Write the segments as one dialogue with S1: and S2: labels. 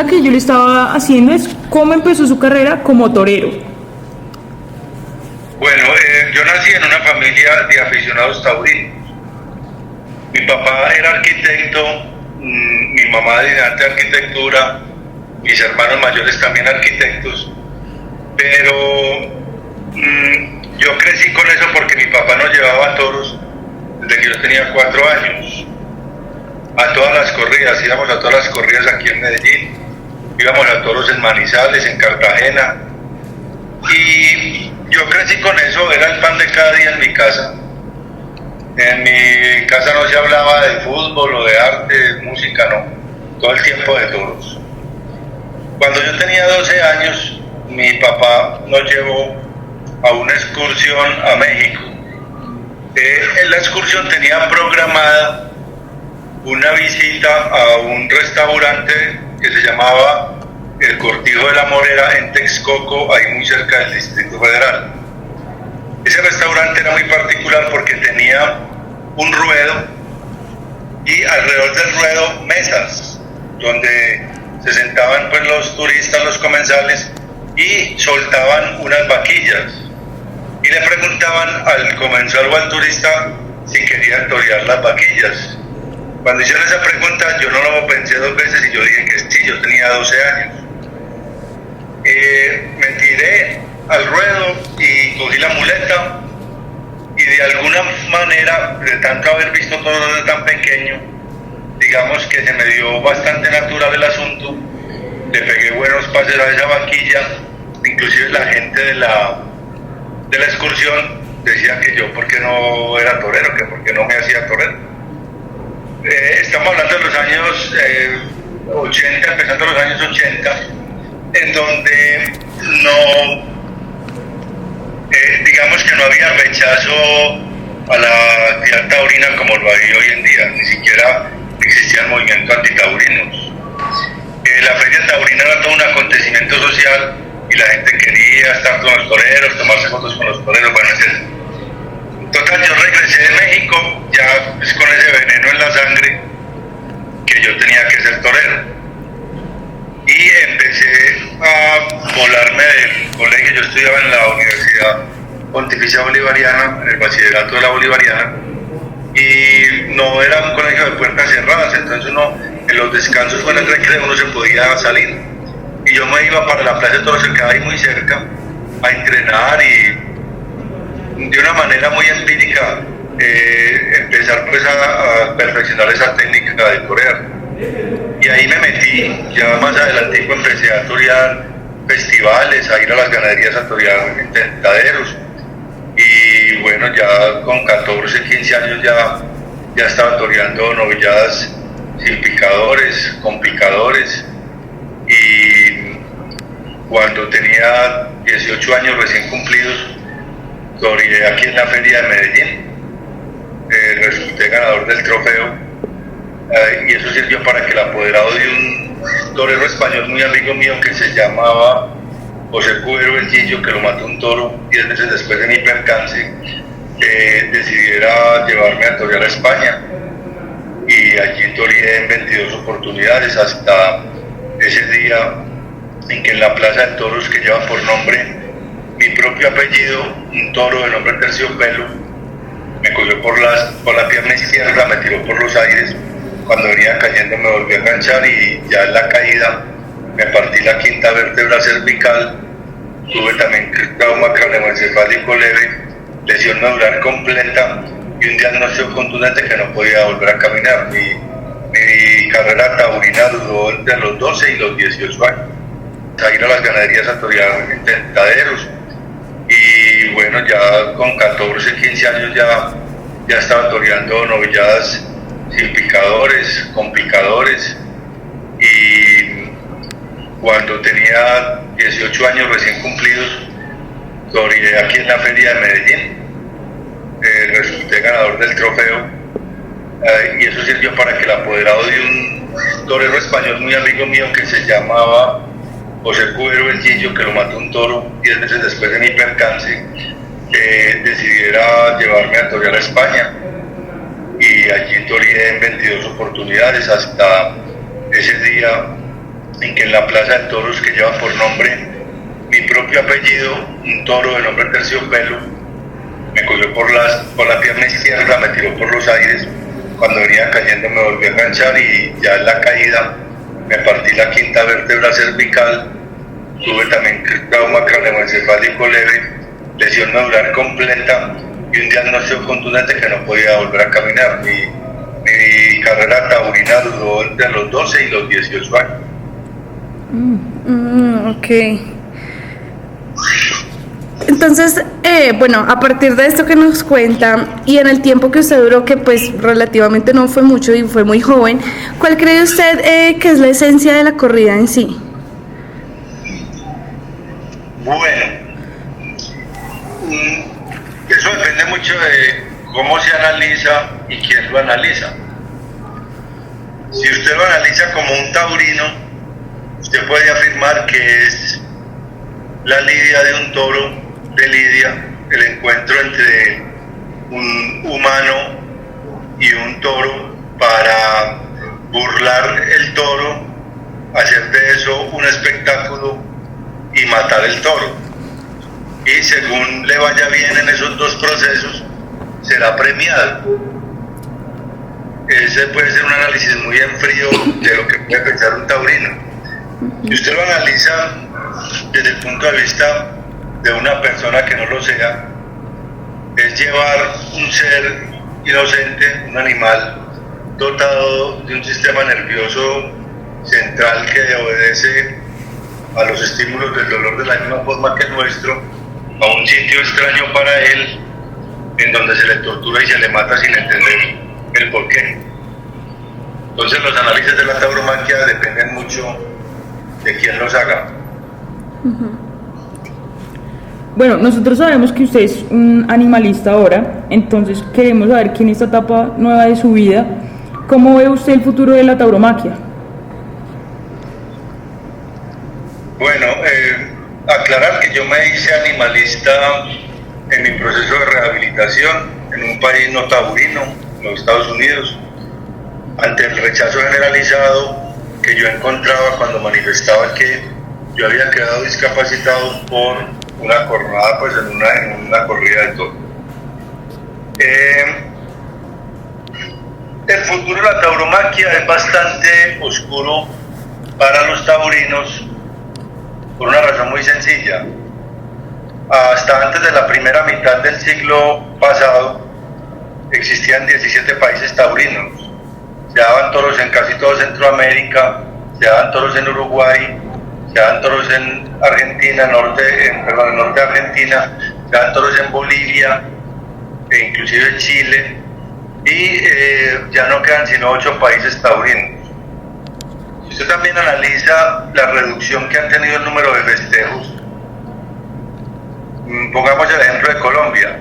S1: Que yo le estaba haciendo es cómo empezó su carrera como torero.
S2: Bueno, yo nací en una familia de aficionados taurinos. Mi papá era arquitecto, mi mamá ayudante de arquitectura, mis hermanos mayores también arquitectos, pero yo crecí con eso porque mi papá nos llevaba a toros desde que yo tenía 4 años, a todas las corridas, íbamos a todas las corridas aquí en Medellín, íbamos a toros en Manizales, en Cartagena, y yo crecí con eso, era el pan de cada día en mi casa. En mi casa no se hablaba de fútbol o de arte, de música, no, todo el tiempo de toros. Cuando yo tenía 12 años, mi papá nos llevó a una excursión a México. En la excursión tenía programada una visita a un restaurante que se llamaba El Cortijo de la Morera en Texcoco, ahí muy cerca del Distrito Federal. Ese restaurante era muy particular porque tenía un ruedo y alrededor del ruedo mesas donde se sentaban pues los turistas, los comensales, y soltaban unas vaquillas y le preguntaban al comensal o al turista si querían torear las vaquillas. Cuando hicieron esa pregunta yo no lo pensé dos veces y yo dije que sí, yo tenía 12 años. Me tiré al ruedo y cogí la muleta y de alguna manera, de tanto haber visto todo desde tan pequeño, digamos que se me dio bastante natural el asunto, le pegué buenos pases a esa vaquilla, inclusive la gente de la excursión decía que yo porque no era torero, que porque no me hacía torero. Estamos hablando de los años 80, empezando los años 80, en donde no, digamos que no había rechazo a la actividad taurina como lo hay hoy en día, ni siquiera existía el movimiento antitaurinos. La feria taurina era todo un acontecimiento social y la gente quería estar con los toreros, tomarse fotos con los toreros, bueno, etc. Total, yo regresé de México ya pues, con ese veneno en la sangre que yo tenía que ser torero. Y empecé a volarme del colegio. Yo estudiaba en la Universidad Pontificia Bolivariana, en el bachillerato de la Bolivariana, y no era un colegio de puertas cerradas, entonces uno en los descansos o en el recreo uno se podía salir. Y yo me iba para la Plaza de Toros, que quedaba ahí muy cerca, a entrenar y de una manera muy empírica empezar pues a perfeccionar esa técnica de torear. Y ahí me metí, ya más adelante empecé a torear festivales, a ir a las ganaderías a torear en tentaderos. Y bueno, ya con 14, 15 años ya estaba toreando novilladas sin picadores, con picadores. Y cuando tenía 18 años recién cumplidos, toreé aquí en la feria de Medellín. Resulté ganador del trofeo. Y eso sirvió para que el apoderado de un torero español muy amigo mío que se llamaba José Cubero El Gillo, que lo mató un toro 10 meses después de mi percance, decidiera llevarme a torear a España. Y allí toreé en 22 oportunidades hasta ese día en que en la Plaza de Toros, que lleva por nombre mi propio apellido, un toro de nombre Terciopelo, me cogió por la pierna izquierda, me tiró por los aires. Cuando venía cayendo me volví a enganchar y ya en la caída me partí la quinta vértebra cervical, tuve también trauma craneoencefálico leve, lesión medular completa y un diagnóstico contundente que no podía volver a caminar. Mi carrera taurina duró entre los 12 y los 18 años. A ir a las ganaderías a torear en tentaderos y bueno, ya con 14, 15 años ya estaba toreando novilladas sin picadores, con picadores. Y cuando tenía 18 años recién cumplidos, toreé aquí en la feria de Medellín. Resulté ganador del trofeo. Y eso sirvió para que el apoderado de un torero español muy amigo mío que se llamaba José Cubero El Gillo, que lo mató un toro 10 meses después de mi percance, decidiera llevarme a torear a España. Y allí toreé en 22 oportunidades hasta ese día en que en la Plaza de Toros, que lleva por nombre mi propio apellido, un toro de nombre Terciopelo, me cogió por la pierna izquierda, me tiró por los aires. Cuando venía cayendo me volví a enganchar y ya en la caída me partí la quinta vértebra cervical. Tuve también trauma craneoencefálico leve, lesión medular completa y un diagnóstico contundente que no podía volver a caminar. Mi carrera taurina duró entre los 12 y los 18 años.
S3: Ok. Entonces, bueno, a partir de esto que nos cuenta y en el tiempo que usted duró, que pues relativamente no fue mucho y fue muy joven, ¿cuál cree usted que es la esencia de la corrida en sí?
S2: Bueno, eso depende mucho de cómo se analiza y quién lo analiza. Si usted lo analiza como un taurino, usted puede afirmar que es la lidia de un toro de lidia, el encuentro entre un humano y un toro para burlar el toro, hacer de eso un espectáculo y matar el toro. Y según le vaya bien en esos dos procesos, será premiado. Ese puede ser un análisis muy en frío de lo que puede pensar un taurino. Si usted lo analiza desde el punto de vista de una persona que no lo sea, es llevar un ser inocente, un animal dotado de un sistema nervioso central que obedece a los estímulos del dolor de la misma forma que el nuestro, a un sitio extraño para él, en donde se le tortura y se le mata sin entender el porqué. Entonces los análisis de la tauromaquia dependen mucho de quién los haga.
S1: Bueno, nosotros sabemos que usted es un animalista ahora, entonces queremos saber que en esta etapa nueva de su vida, ¿cómo ve usted el futuro de la tauromaquia?
S2: Bueno, aclarar que yo me hice animalista en mi proceso de rehabilitación en un país no taurino, en los Estados Unidos, ante el rechazo generalizado que yo encontraba cuando manifestaba que yo había quedado discapacitado por una cornada, pues en una corrida de toro. El futuro de la tauromaquia es bastante oscuro para los taurinos por una razón muy sencilla. Hasta antes de la primera mitad del siglo pasado existían 17 países taurinos. Se daban toros en casi todo Centroamérica, se daban toros en Uruguay, se daban toros en Argentina, norte de Argentina, se daban toros en Bolivia, e inclusive Chile, y ya no quedan sino 8 países taurinos. Si usted también analiza la reducción que han tenido el número de festejos, pongamos el ejemplo de Colombia.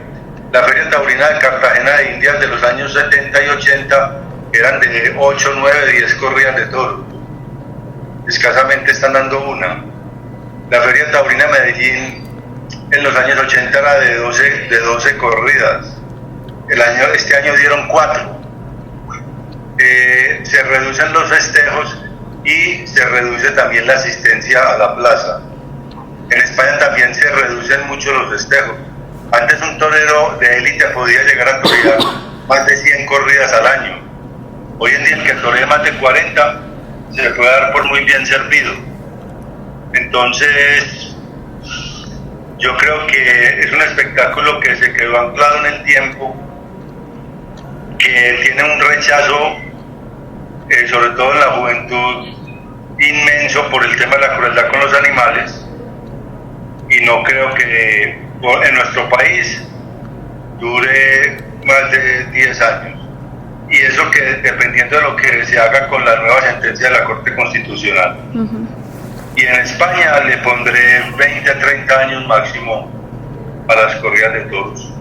S2: La Feria Taurina de Cartagena de Indias de los años 70 y 80 eran de 8, 9, 10 corridas de toros. Escasamente están dando una. La Feria Taurina de Medellín en los años 80 era de 12 corridas. Este año dieron 4. Se reducen los festejos y se reduce también la asistencia a la plaza. En España también se reducen mucho los festejos. Antes un torero de élite podía llegar a torear más de 100 corridas al año. Hoy en día el que toree más de 40 se le puede dar por muy bien servido. Entonces, yo creo que es un espectáculo que se quedó anclado en el tiempo, que tiene un rechazo, sobre todo en la juventud, inmenso por el tema de la crueldad con los animales, y no creo que en nuestro país dure más de 10 años. Y eso que dependiendo de lo que se haga con la nueva sentencia de la Corte Constitucional. Y en España le pondré 20 a 30 años máximo a las corridas de toros.